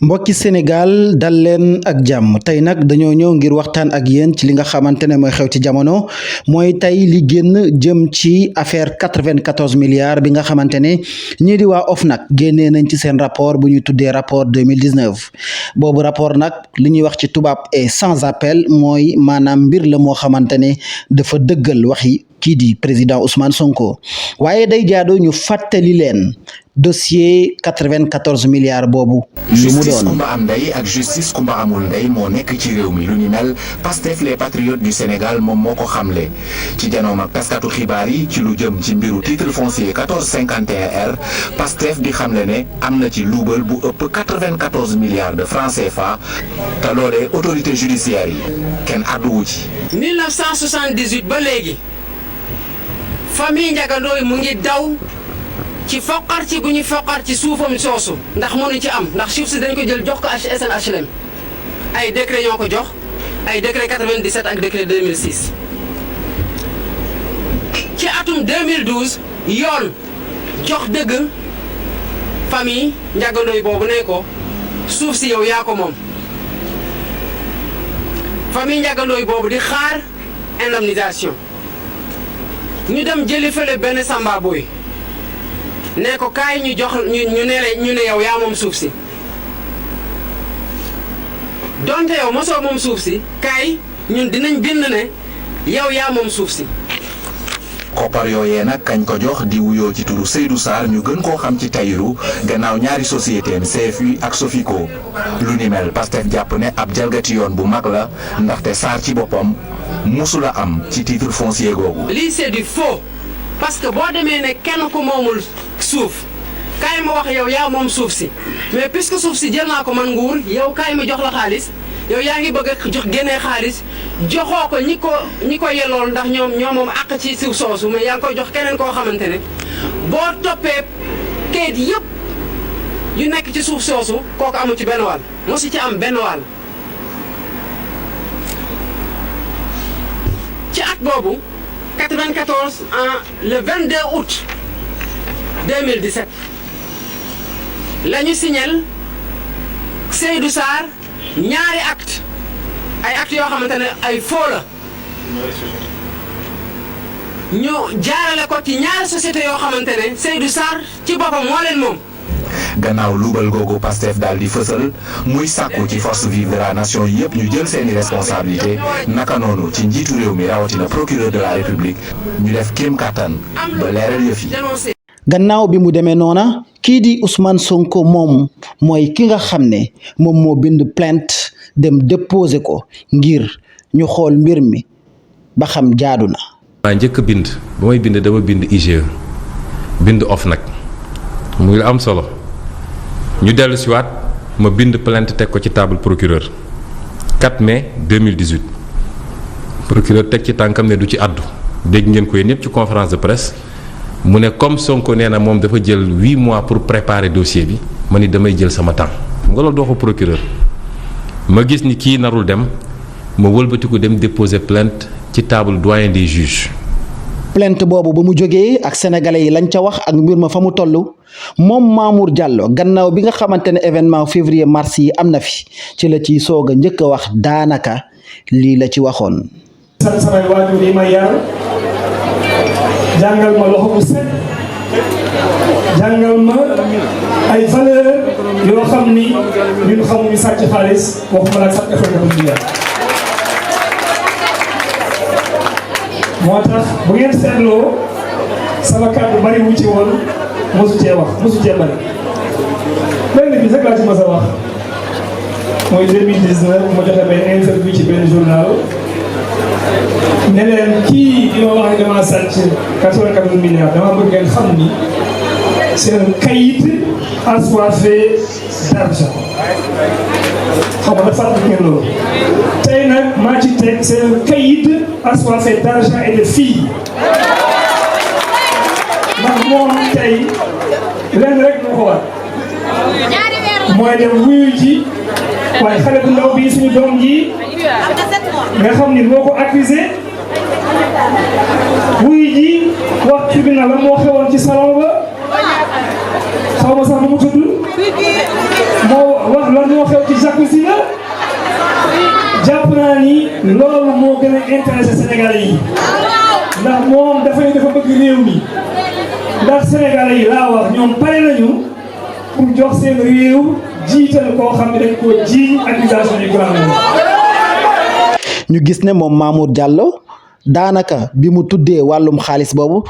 mbokki Sénégal dal leen ak jàmm tey nag dañoo ñëw ngir waxtaan ak yéen ci li nga xamante ne mooy xew ci jamono mooy tey li génn jëm ci affaire 94 milliards bi nga xamante ne ñii di waa OFNAC génnee nañ ci seen rapport bu ñuy tuddee rapport 2019 boobu rapport nag li ñuy wax ci tubaab est sans appel mooy maanaam mbir la moo xamante ne dafa dëggal waxi kii di président Ousmane Sonko waaye day jaadu ñu fàttali leen dossier 94 milliards boobu. li mu justice doon kumba am ndey ak justice kumba amul ndey moo nekk ci réew mi lu ni mel Pastef les patriotes du Sénégal moom moo ko xamle ci janoom ak taskatu xibaar yi ci lu jëm ci mbiru titre foncier 1451R Pastef di xamle ne am na ci luubal bu ëpp 94 milliards de francs CFA te loolee autorité judiciaire yi kenn àdduwu ci. 1978 ba léegi famille Ndiaga Ndoye mu ngi daw ci foqar ci gu ñu foqar ci suufam soosu ndax mënu ci am ndax suuf si dañ ko jël jox ko SNHLM ay décret ñoo ko jox ay décret 97 ak décret 2006 ci atum 2012 yoon jox dëgg famille Ndiaga Ndoye boobu ne ko suuf si yow yaa ko moom famille Ndiaga Ndoye boobu di xaar indemnisation ñu dem jëli fële benn Samba Boy ne ko kaay ñu jox ñu ne yow yaa moom suuf si donte yow mosoo moom suuf si kaay ñun dinañ bind ne yow yaa moom suuf si. koppar yooyee nag kañ ko jox di wuyoo ci turu Seydou Sarr ñu gën koo xam ci Tayiru gannaaw ñaari société CFU ak Sofico lu ni mel Pastef jàpp ne ab jalgati yoon bu mag la ndaxte Sarr ci boppam musula am ci titre foncier googu. lii c'est du faux parce que boo demee ne kenn ku moomul suuf kaay ma wax yow yaa moom suuf si mais puisque suuf si jël naa ko man nguur yow kaay ma jox la xaalis yow yaa ngi bëgg a jox génnee xaalis joxoo ko ñi ko yellool ndax ñoo moom àq ci suuf soosu mais yaa ngi koy jox keneen koo xamante ne boo toppee kayit yëpp yu nekk ci suuf soosu kooku amu ci benn wàll mosu ci am benn wàll. ci at boobu 94 le 22 août 2017 la ñu signal Seydou Sarr ñaari acte ay acte yoo xamante ne ay faux la ñu jaarale ko ci ñaari société yoo xamante ne Seydou Sarr ci boppam moo leen moom. gannaaw luubal googu Pastef daal di fësal muy sàkku ci force vive de la nation yëpp ñu jël seeni responsabilité naka noonu ci njiitu réew mi rawatina procureur de la république ñu def kéem kàttan ba leeral yëf yi. gannaaw bi mu demee noona kii di Ousmane Sonko moom mooy ki nga xam ne moom moo bind plainte dem déposer ko ngir ñu xool mbir mi ba xam jaadu na. maa njëkk bind ba may bind dama bind IGE bind OFNAC muy la am solo ñu dellu si waat ma bind plainte teg ko ci table procureur 4 mai 2018 procureur teg ci tànkam ne du ci àddu dégg ngeen ko yéen ñëpp ci conférence de presse mu ne comme Sonko nee na moom dafa jël 8 mois pour préparer dossier bi ma ni damay jël sama temps nga loolu doo ko procureur ma gis ni kii narul dem ma wëlbatiku dem déposer plainte ci table doyen des juges. plainte boobu ba mu jógee ak sénégalais yi lañ ca wax ak mbir ma fa mu toll moom Mamour Diallo gannaaw bi nga xamante ne événement février mars yi am na fi ci la ciy soog a njëkk a wax daanaka lii la ci waxoon. sant samay waajur yi ma yar jàngal ma loxo bu set jàngal ma ay valeur yoo xam ni ñun xamuñu sàcc xaalis waxuma la sàcc xaalis moo tax bu ngeen seetloo sama kàddu bari wu ci woon mosu cee bari benn bi rek laa ci mas a wax mooy 2019 ma joxe benn interview ci benn journal ne leen kii di ma wax ne dama sàcc 94 milliards dama bëgg ngeen xam ni c'est un caïd assoiffé d'argent xam nga dafa fàttali ngeen loolu tey nag maa ci teg c'est un caïd assoiffé d'argent et de filles ndax moom tey lenn rek moo ko war mooy dem wuyu ji waaye xale bu ndaw bi suñu doom ji nga xam ni moo ko accusé wuyu ji wax tribunal la moo xewoon ci salon ba xaw ma sax nu mu tudd moo wax lan moo xew ci jacuzzi la jàpp naa ni loolu moo gën a intéressé Sénégalais yi ndax moom dafa bëgg réew mi ndax Sénégalais yi laa wax ñoom pare nañu pour jox seen réew jiital koo xam ne dañ koo jiiñ accusation du gouvernement. ñu gis ne moom Mamour Diallo daanaka bi mu tuddee wàllum xaalis boobu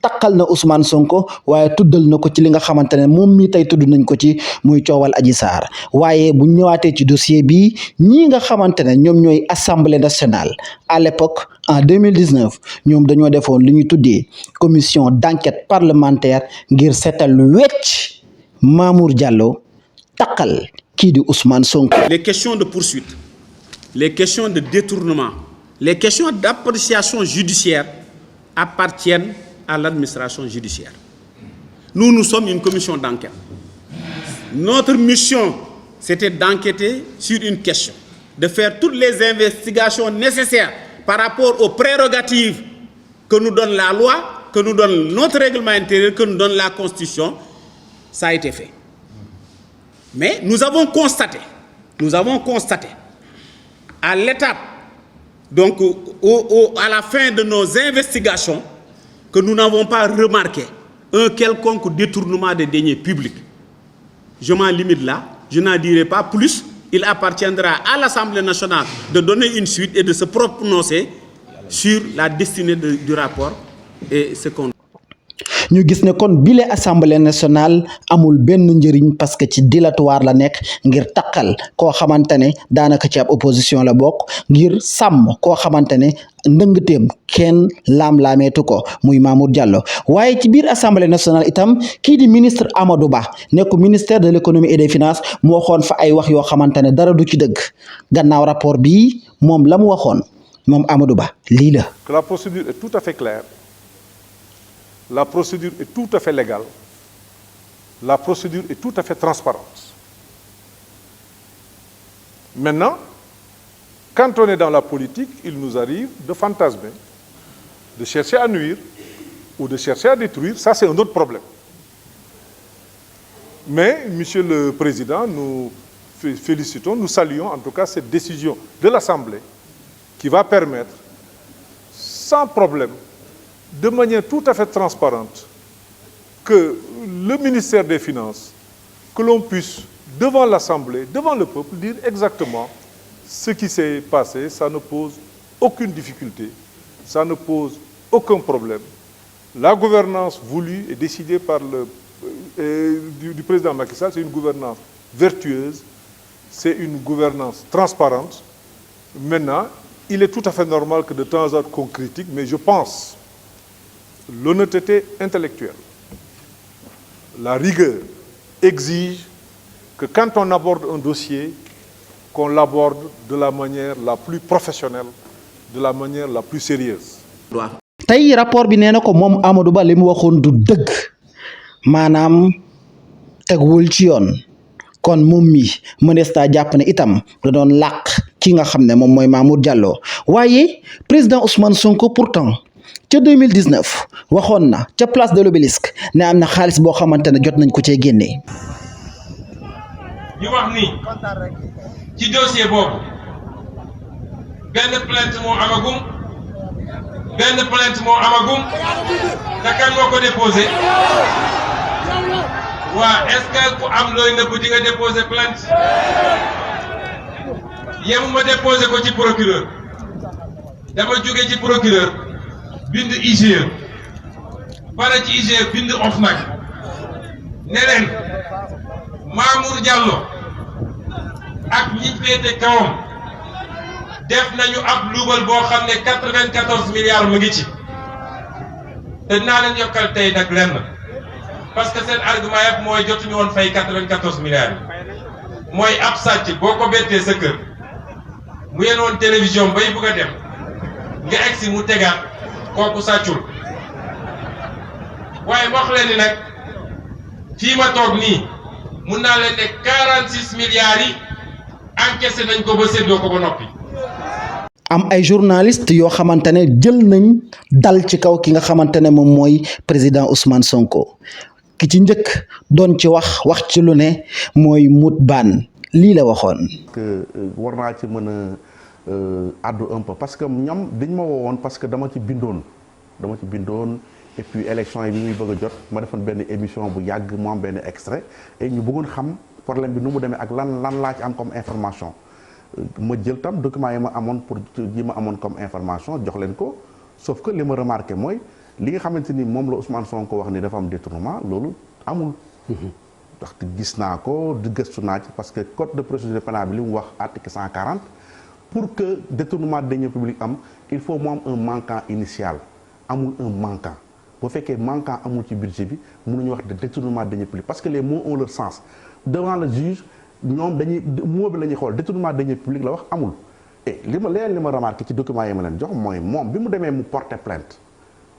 takkal na Ousmane Sonko waaye tuddal na ko ci li nga xamante ne moom mii tey tudd nañ ko ci muy coowal Adji Sarr waaye bu ñëwaatee ci dossier bi ñii nga xamante ne ñoom ñooy assemblée nationale à l'époque en 2019 ñoom dañoo defoon li ñuy tuddee commission d'enquête parlementaire ngir seetal lu wecc Mamour Diallo takkal kii di Ousmane Sonko. Les questions de poursuite, les questions de détournement, les questions d'appréciation judiciaire appartiennent à l'administration judiciaire. Nous sommes une commission d'enquête. Notre mission, c'était d'enquêter sur une question, de faire toutes les investigations nécessaires par rapport aux prérogatives que nous donne la loi, que nous donne notre règlement intérieur, que nous donne la Constitution. Ça a été fait. Mais nous avons constaté à l'étape, donc à la fin de nos investigations, que nous n'avons pas remarqué un quelconque détournement des deniers publics. Je m'en limite là, je n'en dirai pas plus. Il appartiendra à l'Assemblée nationale de donner une suite et de se prononcer sur la destinée du rapport et ce qu'on... ñu gis ne kon bile assemblée nationale amul benn njëriñ parce que ci dilatoire la nekk ngir takkal koo xamante ne daanaka ci ab opposition la bokk ngir sàmm koo xamante ne ndëngteem kenn laam-laameetu ko muy Mamour Diallo waaye ci biir assemblée nationale itam kii di ministre Amadou Ba nekk ministère de l'économie et des finances mu waxoon fa ay wax yoo xamante ne dara du ci dëgg gannaaw rapport bii moom la mu waxoon moom Amadou Ba lii la. Que la procédure est tout à fait claire. La procédure est tout à fait légale. La procédure est tout à fait transparente. Maintenant, quand on est dans la politique, il nous arrive de fantasmer, de chercher à nuire ou de chercher à détruire. Ça, c'est un autre problème. Mais, Monsieur le Président, nous félicitons, nous saluons en tout cas cette décision de l'Assemblée qui va permettre, sans problème, de manière tout à fait transparente, que le ministère des Finances, que l'on puisse, devant l'Assemblée, devant le peuple, dire exactement ce qui s'est passé. Ça ne pose aucune difficulté, ça ne pose aucun problème. La gouvernance voulue et décidée par du président Macky Sall, c'est une gouvernance vertueuse, c'est une gouvernance transparente. Maintenant, il est tout à fait normal que de temps en temps qu'on critique, mais je pense l'honnêteté intellectuelle, la rigueur exige que quand on aborde un dossier, qu'on l'aborde de la manière la plus professionnelle, de la manière la plus sérieuse. tey rapport bi nee na ko moom Amadou Ba li mu waxoon du dëgg maanaam teguwul ci yoon kon moom mi mënees naa jàpp ne itam da doon làq ki nga xam ne moom mooy Mamour Diallo waaye président Ousmane Sonko pourtant ca 2019 waxoon na ca place de l'Obélisque ne am na xaalis boo xamante ne jot nañ ko cee génnee. ñu wax ni ci dossier boobu benn plainte moo amagum te kan moo ko déposé waa est-ce que ku am looy nëbb di nga déposé plainte yemuma déposé ko ci procureur dama jóge ci procureur bind IGE pare ci IGE bind OFNAC ne leen Mamour Diallo ak ñi féete kawam def nañu ab luubal boo xam ne 94 milliards mu ngi ci te dinaa leen yokkal tey nag lenn parce que seen argument yëpp mooy jotuñu woon fay 94 milliards yi mooy ab sàcc boo ko bettee sa kër mu yéen woon télévision bay bugg a dem nga egsi mu tegaat kooku sàccul waaye wax leen ni nag fii ma toog nii mun naa leen ne 46 milliards yi encaissé nañ ko ba séddoo ko ba noppi. am ay journaliste yoo xamante ne jël nañ dal ci kaw ki nga xamante ne moom mooy président Ousmane Sonko ki ci njëkk doon ci wax ci lu ne mooy Mout Bane lii la waxoon. que war naa ci mën a addu un peu parce que ñoom dañ ma woowoon parce que dama ci bindoon et puis élection yi bi muy bëgg a jot ma defoon benn émission bu yàgg mu am benn extrait et ñu bëggoon xam problème bi nu mu demee ak lan laa ci am comme information ma jël tam document yi ma amoon comme information jox leen ko sauf que li ma remarqué mooy li nga xamante ni moom la Ousmane Sonko wax ni dafa am détournement loolu amul. ndaxte gis naa ko di gëstu naa ci parce que code de procédure pénale bi li mu wax article 140 pour que détournement de deniers publics am il faut mu am un manquant initial amul un manquant bu fekkee manquant amul ci budget bi mënuñu wax de détournement de deniers publics parce que les mots ont leur sens devant le juge ñoom dañuy mot bi la ñuy xool détournement de deniers publics la wax amul. et li ma remarqué ci document yi ma leen jox mooy moom bi mu demee mu porter plainte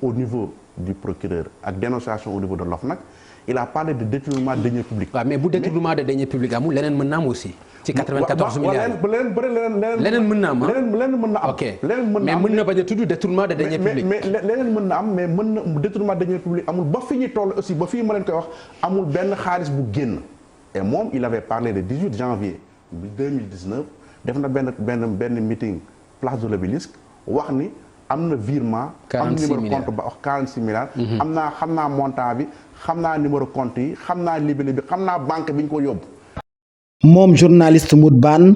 au niveau du procureur ak dénonciation au niveau de l'OFNAC il a parlé de détournement de deniers publics. waaw mais bu détournement de deniers publics amul leneen mën na am aussi. ci 94 milliards leneen mën na am leneen mën na am. ok mais mën na bañ a tudd détournement de deniers publics. mais leneen mën na am mais mën na détournement de deniers publics amul ba fi ñu toll aussi ba fii ma leen koy wax amul benn xaalis bu génn. et moom il avait parlé le 18 janvier 2019 def na benn meeting place de l'Obélisque wax ni am na virement. 46 milliards am numéro compte ba wax 46 milliards. xam naa montant bi. xam naa numéro compte yi xam naa libellé bi xam naa banque bi ñu ko yóbbu. moom journaliste Mout Bane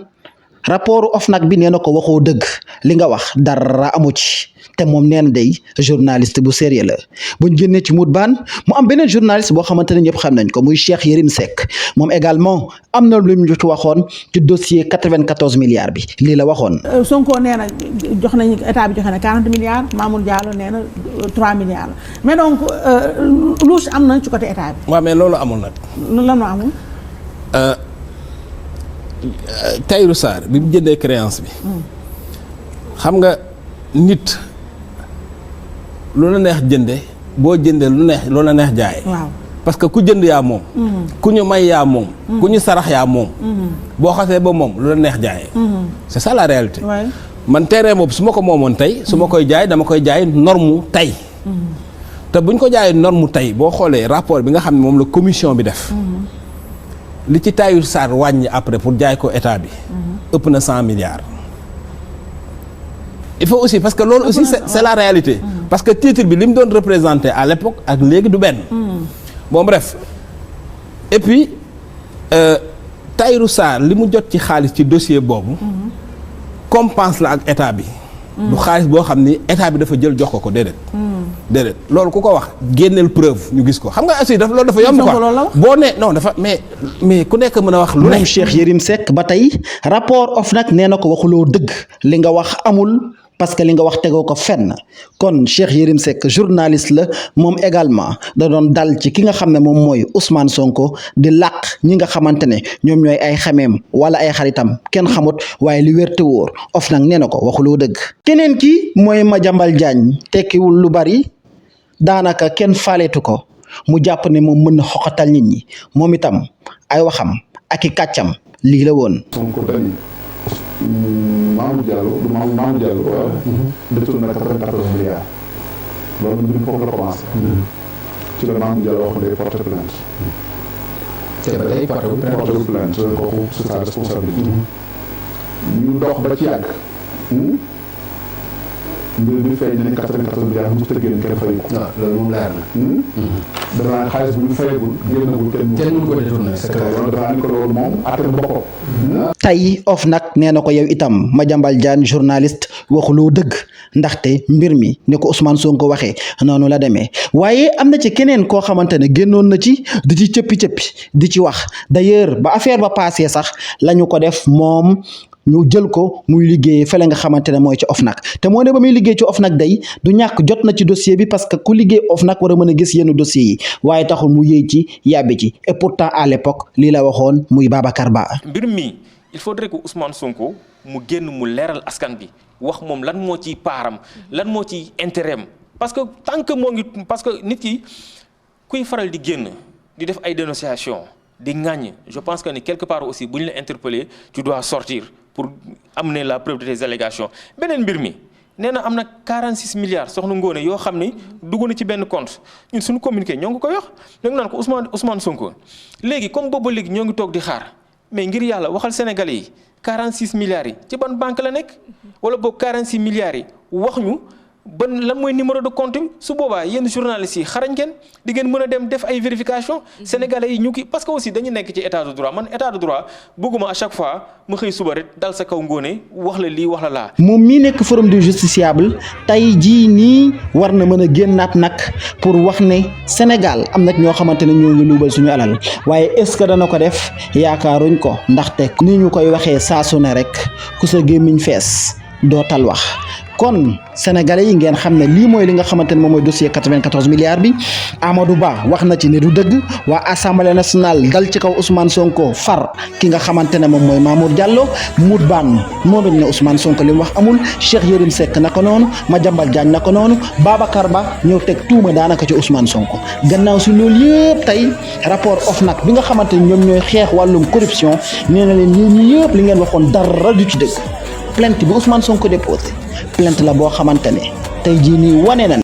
rapport OFNAC bi nee na ko waxoo dëgg li nga wax dara amu ci te moom nee na day journaliste bu sérieux la buñ génnee ci Mout Bane mu am beneen journaliste boo xamante ne ñëpp xam nañ ko muy Cheikh Yérim Seck moom également am na lu mu ci waxoon ci dossier 94 milliards bi lii la waxoon. Sonko nee na jox nañu état bi joxe na 40 milliards Mamour Diallo nee na 3 milliards mais donc louche am na ci côté état bi. waaw mais loolu amul nag. lan moo amul. Tahirou Sarr bi mu jëndee créance bi. xam nga nit lu la neex jënde boo jëndee lu la neex jaay. waaw parce que ku jënd yaa moom. ku ñu may yaa moom. ku ñu sarax yaa moom. boo xasee ba moom lu la neex jaayee. c'est ça la réalité. man terrain boobu su ma ko moomoon tey su ma koy jaay dama koy jaay norme tey. te buñ ko jaayee norme tey boo xoolee rapport bi nga xam ne moom la commission bi def. li ci Tahirou Sarr wàññi après pour jaay ko état bi. ëpp na 100 milliards. il faut aussi parce que loolu aussi c'est la réalité. parce que titre bi li mu doon représenté à l'époque ak léegi du benn. bon bref et puis Tahirou Sarr li mu jot ci xaalis ci dossier boobu. compense la ak état bi. du xaalis boo xam ni état bi dafa jël jox ko déedéet. déedéet loolu ku ko wax génneel preuve ñu gis ko xam nga aussi loolu dafa yomb quoi boo nee non dafa mais ku nekk mën a wax lu ne. moom Cheikh Yérim Seck ba tey rapport OFNAC nee na ko waxuloo dëgg li nga wax amul parce que li nga wax tegoo ko fenn kon Cheikh Yérim Seck journaliste la moom également da doon dal ci ki nga xam ne moom mooy Ousmane Sonko di làq ñi nga xamante ne ñoom ñooy ay xameem wala ay xaritam kenn xamut waaye li wér te wóor OFNAC nee na ko waxuloo dëgg. keneen ki mooy Madiambal Diagne tekkiwul lu bari daanaka kenn faaleetu ko mu jàpp ne moom mën na xoqatal nit ñi moom itam ay waxam ak i kàccam lii la woon. Mamour Diallo waaw détourné na 94 milliards loolu mbir foofu la commencé ci la Mamour Diallo wax day porter plainte te ba tey porter plainte kooku c'est sa responsabilité ñu dox ba ci yàgg mbir bi feeñ nañ 94 milliards mu tëggeen kenn fay ko. waaw loolu moom leer na. danaa xaalis bu ñu fayagul génnagul kenn mënu ko détourné. c'est clair danaa ni ko loolu moom àtte na boppam. tey OFNAC nee na ko yow itam Madiambal Diagne journaliste waxuloo dëgg ndaxte mbir mi ne ko Ousmane Sonko waxee noonu la demee waaye am na ci keneen koo xamante ne génnoon na ci di ci cëppi di ci wax d'ailleurs ba affaire ba passé sax lañu ko def moom. ñu jël ko muy liggéeyee fële nga xamante ne mooy ci OFNAC te moo ne ba muy liggéey ci OFNAC day du ñàkk jot na ci dossier bi parce que ku liggéey OFNAC war a mën a gis yenn dossiers yi waaye taxul mu yéey ci yàbbi ci et pourtant à l'époque lii la waxoon muy Babacar Ba. mbir mi il faudrait que Ousmane Sonko mu génn mu leeral askan bi wax moom lan moo ciy paaram lan moo ciy intérêt am parce que tant que moo ngi parce que nit ki kuy faral di génn di def ay dénonciation di ŋàññ je pense que ni quelque part aussi bu ñu la interpeller tu dois sortir pour amener la preuve de tes allégations beneen mbir mi nee na am na 46 milliards soxna Ngone yoo xam ni dugg na ci benn compte ñun suñu communiqué ñoo ngi koy wax ñoo ngi naan ko Ousmane Sonko léegi comme boobu léegi ñoo ngi toog di xaar mais ngir yàlla waxal Sénégalais yi 46 milliards yi ci ban banque la nekk wala boog 46 milliards yi wax ñu ban lan mooy numéro de compte bi su boobaa yenn journalistes yi xarañ ngeen di ngeen mën a dem def ay vérification sénégalais yi ñu ki parce que aussi dañu nekk ci état de droit man état de droit bëgguma à chaque fois ma xëy suba rek dal sa kaw Ngone wax la lii wax la laa. moom mii nekk forum du justiciable tey jii nii war na mën a génnaat nag pour wax ne Sénégal am na ñoo xamante ne ñoo ngi luubal suñu alal waaye est-ce que dana ko def yaakaaruñ ko ndaxte ni ñu koy waxee saa su ne rek ku sa gémmiñ fees doo tal wax. kon sénégalais yi ngeen xam ne lii mooy li nga xamante ne moom mooy dossier 94 milliards bi Amadou Ba wax na ci ne du dëgg waa assemblée nationale dal ci kaw Ousmane Sonko far ki nga xamante ne moom mooy Mamour Diallo Mout Ban moom it ne Ousmane Sonko li mu wax amul Cheikh Yérim Seck naka noonu Madiambal Diagne naka noonu Babacar Ba ñëw teg tuuma daanaka ci Ousmane Sonko gannaaw si loolu yëpp tey rapport OFNAC bi nga xamante ne ñoom ñooy xeex wàllum corruption nee na leen yéen ñi yëpp li ngeen waxoon dara du ci dëgg plainte bi Ousmane Sonko déposé plainte la boo xamante ne tey jii nii wane na